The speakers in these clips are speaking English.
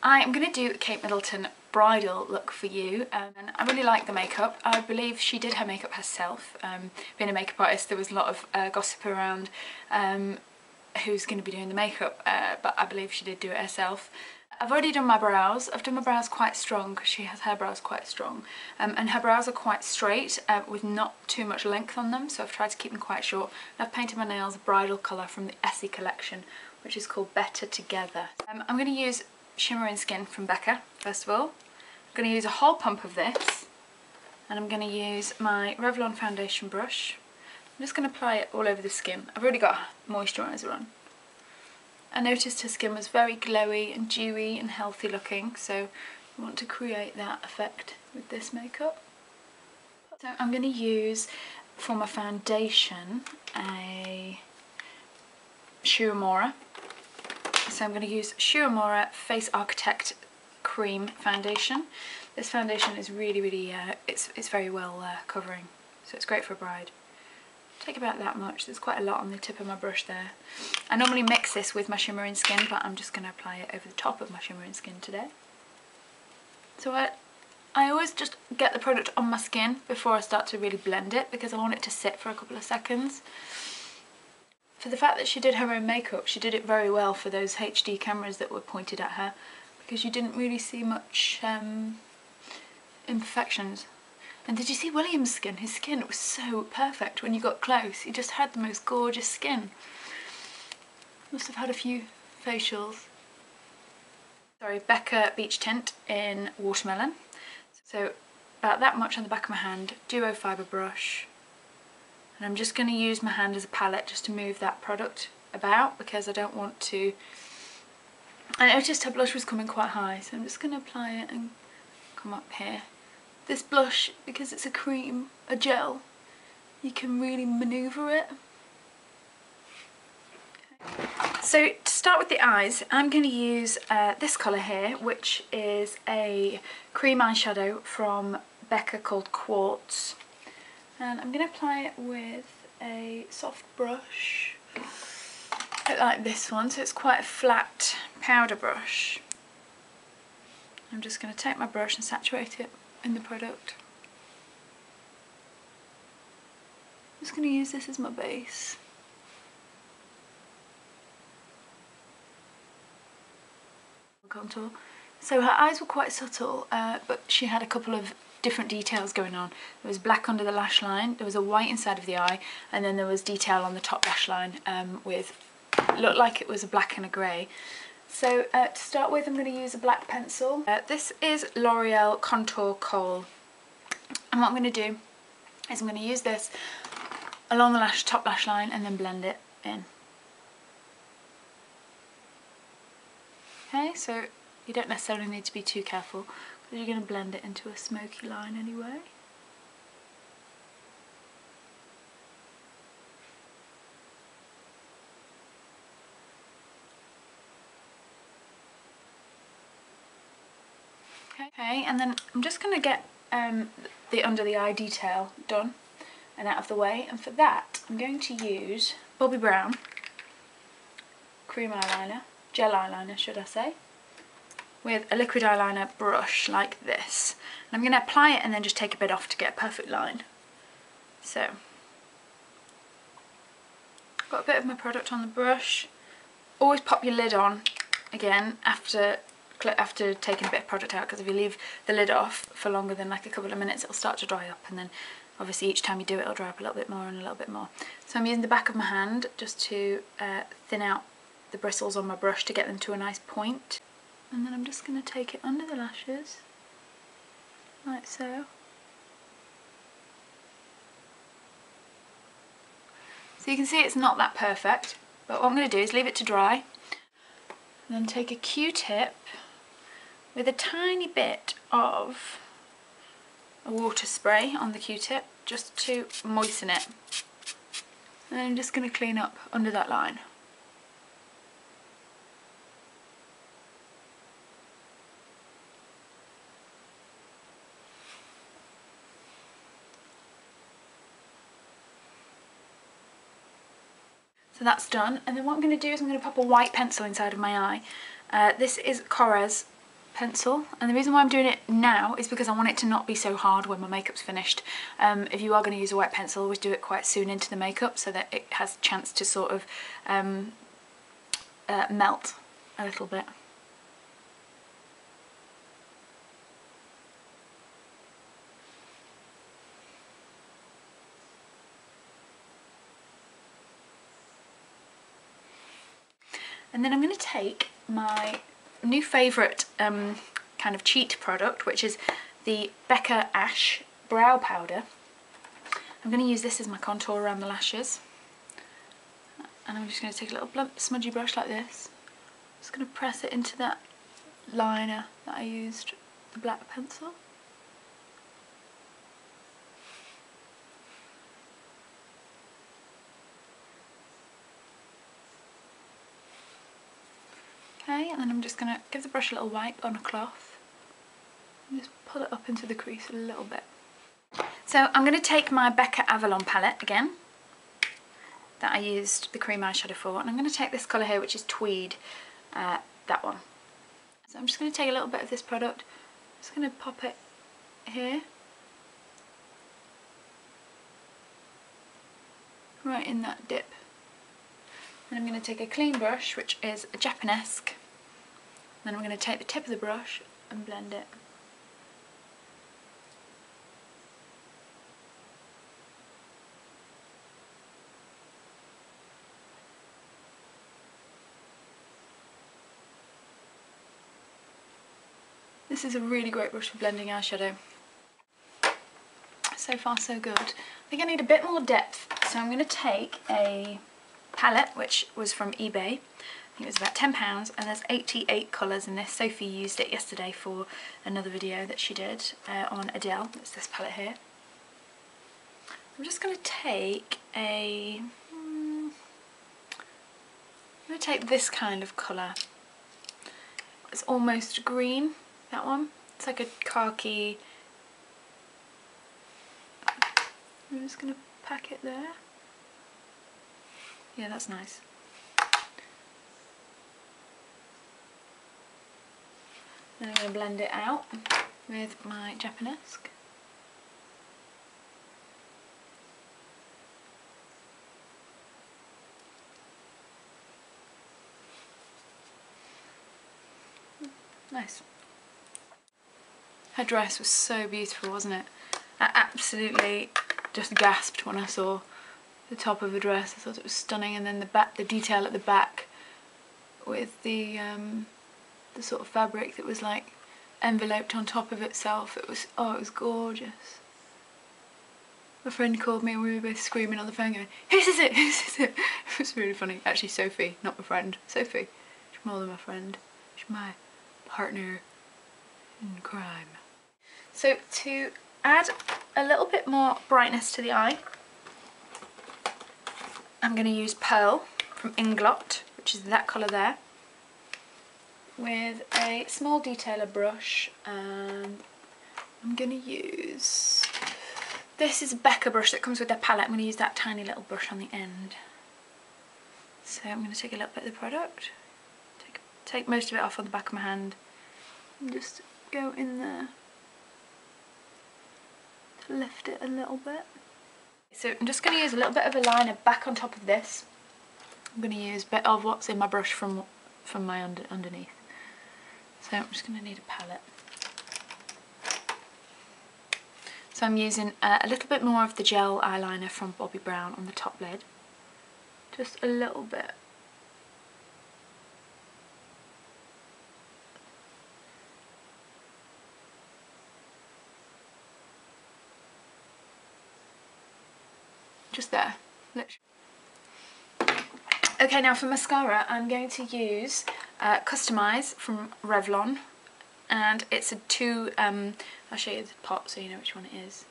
I am going to do Kate Middleton bridal look for you, and I really like the makeup. I believe she did her makeup herself. Being a makeup artist, there was a lot of gossip around who's going to be doing the makeup, but I believe she did do it herself. I've already done my brows. I've done my brows quite strong because she has her brows quite strong, and her brows are quite straight with not too much length on them, so I've tried to keep them quite short. And I've painted my nails a bridal colour from the Essie collection, which is called Better Together. I'm going to use Shimmering Skin from BECCA first of all. I'm going to use a whole pump of this, and I'm going to use my Revlon foundation brush. I'm just going to apply it all over the skin. I've already got moisturiser on. I noticed her skin was very glowy and dewy and healthy looking, so I want to create that effect with this makeup. So I'm going to use, for my foundation, a Shu Uemura. So I'm going to use Shu Uemura Face Architect Cream Foundation. This foundation is really, it's very well covering, so it's great for a bride. Take about that much. There's quite a lot on the tip of my brush there. I normally mix this with my shimmering skin, but I'm just going to apply it over the top of my shimmering skin today. So I always just get the product on my skin before I start to really blend it, because I want it to sit for a couple of seconds. For the fact that she did her own makeup, she did it very well for those HD cameras that were pointed at her, because you didn't really see much imperfections. And did you see William's skin? His skin was so perfect when you got close. He just had the most gorgeous skin. Must have had a few facials. Sorry, BECCA Beach Tint in Watermelon. So about that much on the back of my hand, duo fibre brush. And I'm just going to use my hand as a palette just to move that product about, because I don't want to... I noticed her blush was coming quite high, so I'm just going to apply it and come up here. This blush, because it's a cream, a gel, you can really manoeuvre it. Okay. So to start with the eyes, I'm going to use this colour here, which is a cream eyeshadow from BECCA called Quartz. And I'm going to apply it with a soft brush, a bit like this one, so it's quite a flat powder brush. I'm just going to take my brush and saturate it in the product. I'm just going to use this as my base. Contour. So her eyes were quite subtle, but she had a couple of different details going on. There was black under the lash line, there was a white inside of the eye, and then there was detail on the top lash line with, looked like it was a black and a grey. So to start with, I'm going to use a black pencil. This is Loreal Contour Khol, and what I'm going to do is I'm going to use this along the top lash line and then blend it in. Okay, so you don't necessarily need to be too careful, because you're going to blend it into a smoky line anyway. Okay, and then I'm just going to get the under the eye detail done and out of the way, and for that I'm going to use Bobbi Brown cream eyeliner, gel eyeliner should I say, with a liquid eyeliner brush like this. And I'm going to apply it and then just take a bit off to get a perfect line. So, got a bit of my product on the brush. Always pop your lid on again after taking a bit of product out, because if you leave the lid off for longer than like a couple of minutes, it'll start to dry up, and then obviously each time you do it, it'll dry up a little bit more and a little bit more. So I'm using the back of my hand just to thin out the bristles on my brush to get them to a nice point. And then I'm just going to take it under the lashes, like so. So you can see it's not that perfect, but what I'm going to do is leave it to dry, and then take a Q-tip with a tiny bit of a water spray on the Q-tip just to moisten it. And then I'm just going to clean up under that line. So that's done, and then what I'm going to do is I'm going to pop a white pencil inside of my eye. This is Korres pencil, and the reason why I'm doing it now is because I want it to not be so hard when my makeup's finished. If you are going to use a wet pencil, always do it quite soon into the makeup so that it has a chance to sort of melt a little bit. And then I'm going to take my new favourite kind of cheat product, which is the BECCA Ash Brow Powder. I'm going to use this as my contour around the lashes. And I'm just going to take a little blunt smudgy brush like this. Just going to press it into that liner that I used the black pencil. Okay, and then I'm just going to give the brush a little wipe on a cloth and just pull it up into the crease a little bit. So I'm going to take my BECCA Avalon palette again that I used the cream eyeshadow for, and I'm going to take this colour here, which is Tweed, that one. So I'm just going to take a little bit of this product, just going to pop it here, right in that dip. And I'm going to take a clean brush, which is a Japanesque. Then I'm going to take the tip of the brush and blend it. This is a really great brush for blending eyeshadow. So far so good. I think I need a bit more depth, so I'm going to take a palette which was from eBay. I think it was about £10, and there's 88 colours in this. Sophie used it yesterday for another video that she did on Adele. It's this palette here. I'm just going to take I'm going to take this kind of colour. It's almost green, that one. It's like a khaki. I'm just going to pack it there. Yeah, that's nice. Then I'm going to blend it out with my Japanesque. Nice. Her dress was so beautiful, wasn't it? I absolutely just gasped when I saw the top of the dress. I thought it was stunning, and then the back, the detail at the back with the sort of fabric that was like enveloped on top of itself. It was, oh, it was gorgeous. My friend called me and we were both screaming on the phone going, "Whose is it? Whose is it?" It was really funny. Actually, Sophie, not my friend. Sophie. She's more than my friend. She's my partner in crime. So to add a little bit more brightness to the eye, I'm going to use Pearl from Inglot, which is that colour there, with a small detailer brush, and I'm going to use, this is a BECCA brush that comes with their palette. I'm going to use that tiny little brush on the end. So I'm going to take a little bit of the product, take most of it off on the back of my hand, and just go in there to lift it a little bit. So I'm just going to use a little bit of a liner back on top of this. I'm going to use a bit of what's in my brush from my underneath. So I'm just going to need a palette. So I'm using a little bit more of the gel eyeliner from Bobbi Brown on the top lid. Just a little bit. Just there, literally. Okay, now for mascara, I'm going to use Customize from Revlon, and it's a I'll show you the pot so you know which one it is.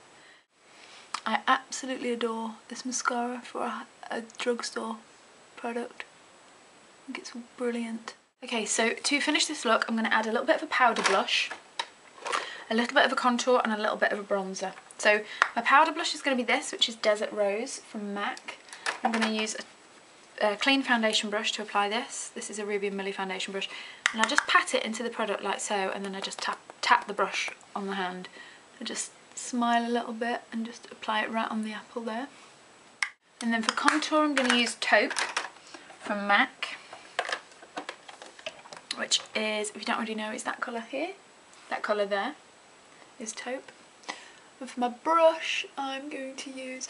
I absolutely adore this mascara for a drugstore product. I think it's brilliant. Okay, so to finish this look, I'm going to add a little bit of a powder blush, a little bit of a contour, and a little bit of a bronzer. So my powder blush is going to be this, which is Desert Rose from MAC. I'm going to use a clean foundation brush to apply this. This is a Ruby & Millie foundation brush. And I just pat it into the product like so, and then I just tap the brush on the hand. I just smile a little bit and just apply it right on the apple there. And then for contour, I'm going to use Taupe from MAC, which is, if you don't already know, is that colour here. That colour there is Taupe. And for my brush, I'm going to use,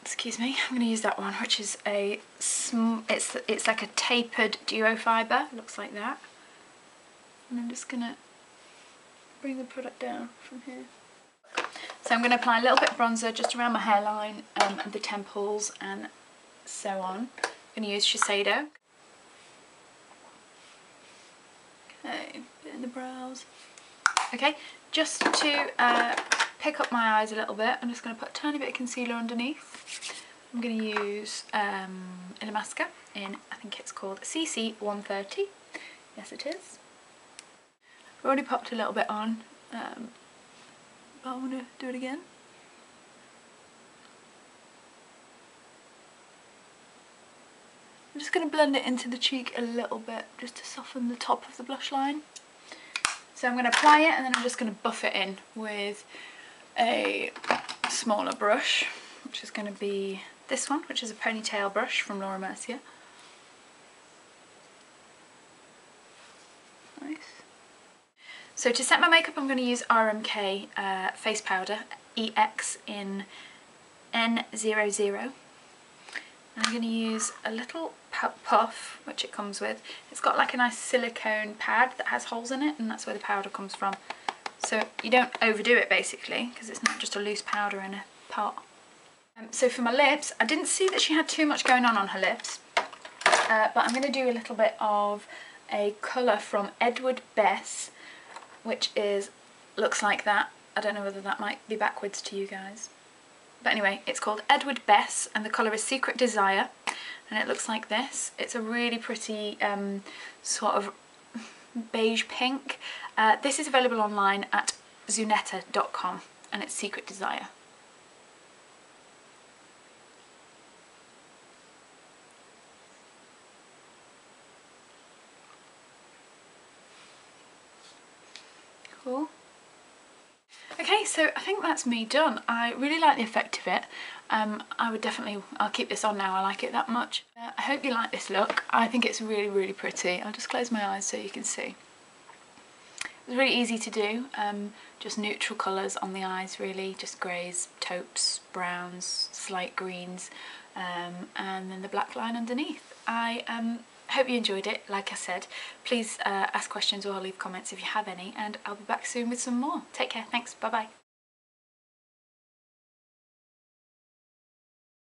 excuse me, I'm going to use that one, which is a, it's like a tapered duo fibre, looks like that. And I'm just going to bring the product down from here. So I'm going to apply a little bit of bronzer just around my hairline, and the temples and so on. I'm going to use Shiseido. Okay, bit in the brows. Okay, just to pick up my eyes a little bit, I'm just going to put a tiny bit of concealer underneath. I'm going to use Illamasqua in, I think it's called CC 130. Yes, it is. I've already popped a little bit on, but I want to do it again. I'm just going to blend it into the cheek a little bit, just to soften the top of the blush line. So I'm going to apply it, and then I'm just going to buff it in with a smaller brush, which is going to be this one, which is a ponytail brush from Mercier. Nice. So to set my makeup, I'm going to use RMK face powder EX in N00. I'm going to use a little puff, which it comes with. It's got like a nice silicone pad that has holes in it, and that's where the powder comes from. So you don't overdo it basically, because it's not just a loose powder in a pot. So for my lips, I didn't see that she had too much going on her lips, but I'm going to do a little bit of a colour from Bess, which is, looks like that. I don't know whether that might be backwards to you guys. But anyway, it's called Bess, and the colour is Secret Desire, and it looks like this. It's a really pretty sort of beige pink. This is available online at zunetta.com, and it's Secret Desire. Cool. Okay, so I think that's me done. I really like the effect of it. I'll keep this on now, I like it that much. I hope you like this look. I think it's really, really pretty. I'll just close my eyes so you can see. It's really easy to do, just neutral colours on the eyes really, just greys, taupes, browns, slight greens, and then the black line underneath. I hope you enjoyed it. Like I said, please ask questions or leave comments if you have any, and I'll be back soon with some more. Take care, thanks, bye bye.